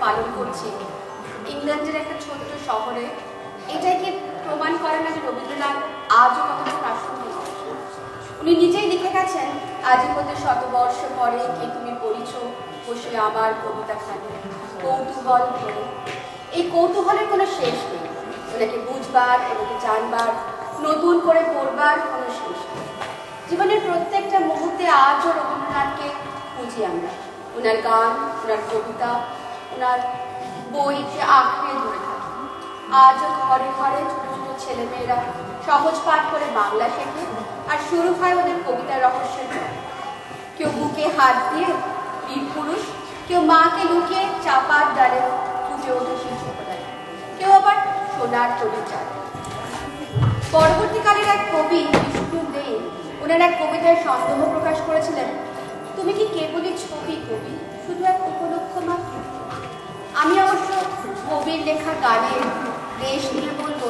পালন করছি ইংল্যান্ডের একটা ছোট্ট শহরে, এটাই কি প্রমাণ করে না যে রবীন্দ্রনাথ আজও কতটা প্রাসঙ্গিক? উনি নিজেই লিখে গেছেন, আজই হতে শতবর্ষ পরে কে তুমি পড়িছ বসে আমার কবিতা খানি কৌতূহল ভরে। এই কৌতূহলের কোনো শেষ নেই, ওনাকে বুঝবার, ওনাকে জানবার, নতুন করে পড়বার কোনো শেষ নেই। জীবনের প্রত্যেকটা মুহূর্তে আজও রবীন্দ্রনাথকে খুঁজি আমরা। ওনার গান, ওনার কবিতা, ওনার বইকে আঁকড়ে ধরে থাকি। আজও ঘরে ঘরে ছোট ছোট ছেলেমেয়েরা সহজ পাঠ করে বাংলা শেখে, আর শুরু হয় ওদের কবিতার রহস্যের গল্প। কেউ বুকে হাত দিয়ে বীর পুরুষ, কেউ মাকে লুকিয়ে চাপার ডালে ফুটে ওঠে সেই ছোটবেলায়, কেউ আবার সোনার তরী চায়। পরবর্তীকালের এক কবি বিষ্ণু দে ওনার এক কবিতায় সন্দেহ প্রকাশ করেছিলেন, তুমি কি কেবলই ছবি কবি, শুধু এক উপলক্ষ মাত্র? আমি অবশ্য কবির লেখা গানের দেশ নিয়ে বলবো,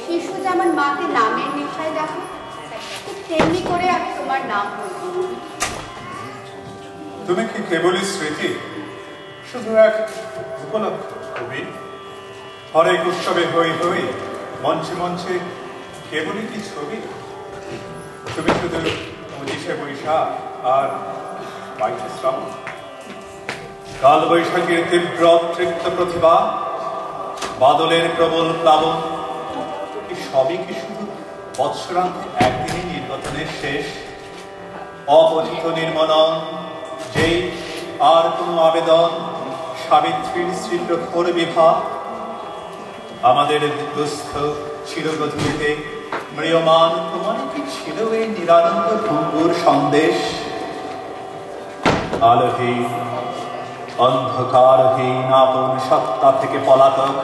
শিশু যেমন মাকে নামের নেশায় দেখে, ঠিক তেমনি করে আমি তোমার নাম বলবো। তুমি কি কেবলই স্মৃতি, শুধু এক উপলক্ষ কবি? হরেক উৎসবে হই হই, মঞ্চে মঞ্চে কেবলই কি ছবি? তুমি শুধু 25শে বৈশাখ আর 22শে শ্রাবণ, কাল বৈশাখের তীব্র তৃপ্ত প্রতিভা, বাদলের প্রবল প্লাবন, সবই কি শুধু বৎসরান্তে একদিনে নির্বাচনের শেষ? অপঠিত নির্মনন যেই আর কোনো আবেদন, সাবিত্রীর শ্রীপ্রখর বিভা, আমাদের দুস্থ চিরগধূলিতে ম্রিয়মান তোমার কি ছিল এই নিরানন্দ ভঙ্গুর সন্দেশ? আলোহীন অন্ধকারহীন আপন সত্তা থেকে পলাতক,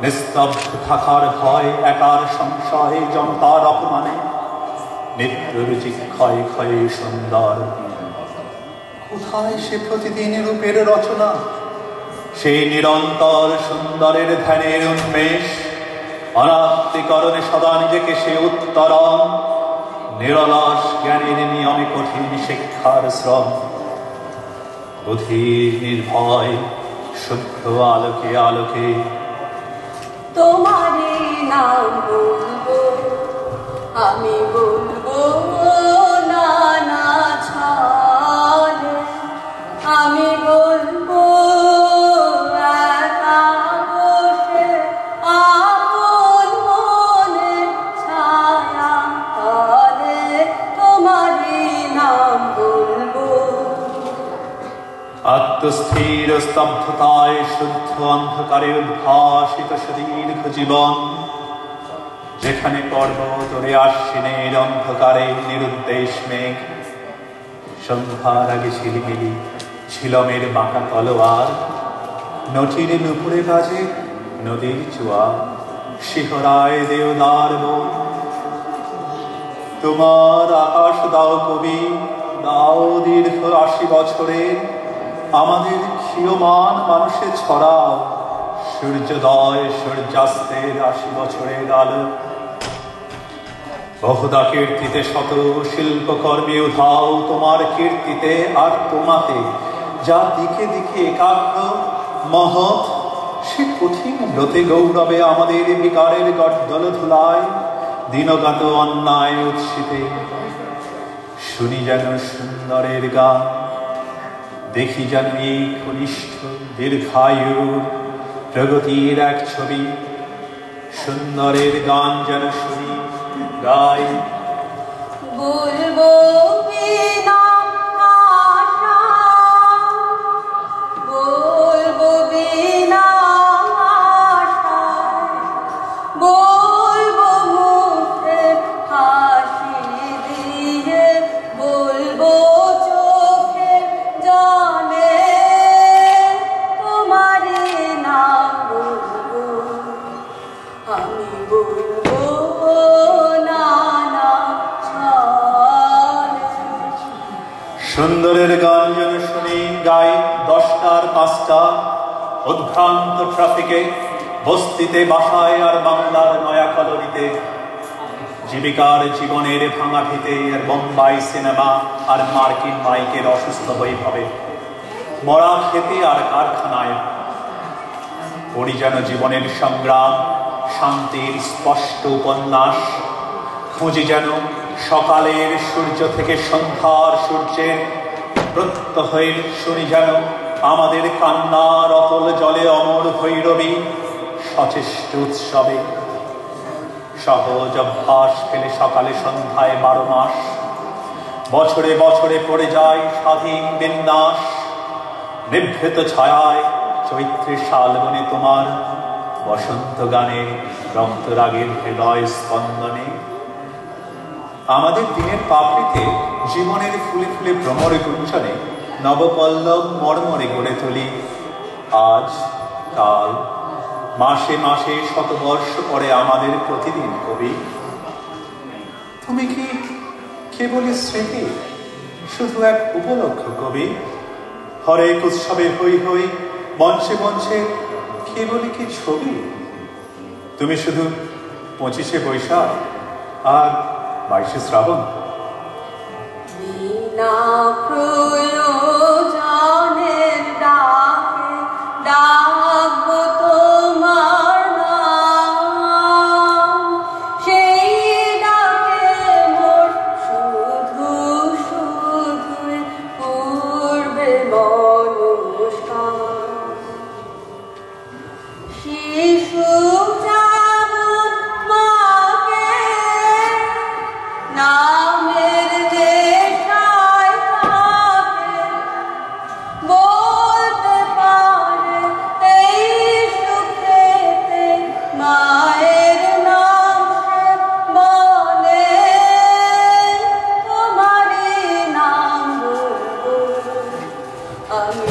নিস্তব্ধ থাকার ভয়, একার সংশয়, জনতার অপমানে, নিত্যরুচি ক্ষয় ক্ষয়ে সুন্দর। কোথায় সে প্রতিদিন রূপের রচনা, সেই নিরন্তর সুন্দরের ধ্যানের উন্মেষ? অনাত্মীকরণে সদা নিজেকে সে উত্তরণ, নিরলস জ্ঞানের নিয়মে কঠিন শিক্ষার শ্রম। বুদ্ধির নির্ভয় শুভ্র আলোকে আলোকে তোমারই নাম বলবো, আমি বলবো নানা ছলে, আমি বলবো একা বসে আপন মনের ছায়া তলে, তোমারই নাম বলবো। আত্মস্থির স্তব্ধতায় শুদ্ধ অন্ধকারে উদ্ভাসিত সুদীর্ঘ জীবন, যেখানে পর্বত ওরে আশ্বিনের অন্ধকারে নিরুদ্দেশ মেঘ, সন্ধ্যার আগে ঝিলিমিলি ঝিলমের বাঁকা তলোয়ার, নটির নুপুরে বাজে নদীর জোয়ার, শিহরায় দেওদার বন। তোমার আকাশ দাও কবি, দাও দীর্ঘ 80 বছরের, আমাদের ক্ষীয়মান মানুষে ছড়াও সূর্যোদয় সূর্যাস্তের 80 বছরের আলো। বহুদা কীর্তিতে শত শিল্পকর্মী উধাও তোমার কীর্তিতে আর তোমাতে, যা দিকে দিকে একাগ্র মহৎ, সে কঠিন ব্রতে গৌরবে আমাদের বিকারের গড্ডল ধুলায়, দিনগত অন্যায় উৎসিতে। শুনি যেন সুন্দরের গান, দেখি যেন এই কনিষ্ঠ দীর্ঘায়ু প্রগতির এক ছবি। সুন্দরের গান যেন শুনি গাই, বলবো বিনা আশা, বলবো বিনা আশা, বলবো মুখে হাসি দিয়ে, বলবো চোখে জানে, তোমারই নাম বলবো, আমি বলবো নানা ছলে। সুন্দরের গান যেন শুনি গাই 10টার 5টা, উদ্ভ্রান্ত ট্রাফিকে, বস্তিতে, বাসায় আর বাংলার নয়া কলোনিতে, জীবিকার জীবনের ভাঙা ভিতে আর বোম্বাই সিনেমা আর মার্কিন মাইকের অসুস্থ বৈভবে, মরা খেতে আর কারখানায় পড়ি যেন জীবনের সংগ্রাম, শান্তির স্পষ্ট উপন্যাস। খুঁজি যেন সকালের সূর্য থেকে সন্ধ্যার সূর্যের প্রত্যহের, শুনি যেন আমাদের কান্নার অতল জলে অমর ভৈরবী সচেষ্ট উৎসবে। সহজ অভ্যাস ফেলে সকালে সন্ধ্যায় 12 মাস, বছরে বছরে পড়ে যায় স্বাধীন বিন্যাস। নিভৃত ছায়ায় চৈত্রের শালবনে তোমার বসন্ত গানে, রক্তরাগের হৃদয় স্পন্দনে। আমাদের দিনের পাপড়িতে জীবনের ফুলে ফুলে ভ্রমর গুঞ্জনে নবপল্লব মর্মরে গড়ে তুলি। আজ কাল মাসে মাসে শতবর্ষ পরে আমাদের প্রতিদিন কবি। তুমি কি কেবলই স্মৃতি, শুধু এক উপলক্ষ কবি? হরেক উৎসবে হই হই, মঞ্চে মঞ্চে কেবলই কি ছবি? তুমি শুধু 25শে বৈশাখ আর 22শে শ্রাবণ। বিনা প্রয়োজনের ডাকে ডাকবো তোমার নাম, সেই ডাকে মোর শুধু শুধুই পূর্বে মনুষ্কার। শিশু যেমন মাকে নামের নেশায় থাকে, বলতে পারে এই সুখেতে মায়ের নাম সে বলে। তোমারই নাম বলবো আমি।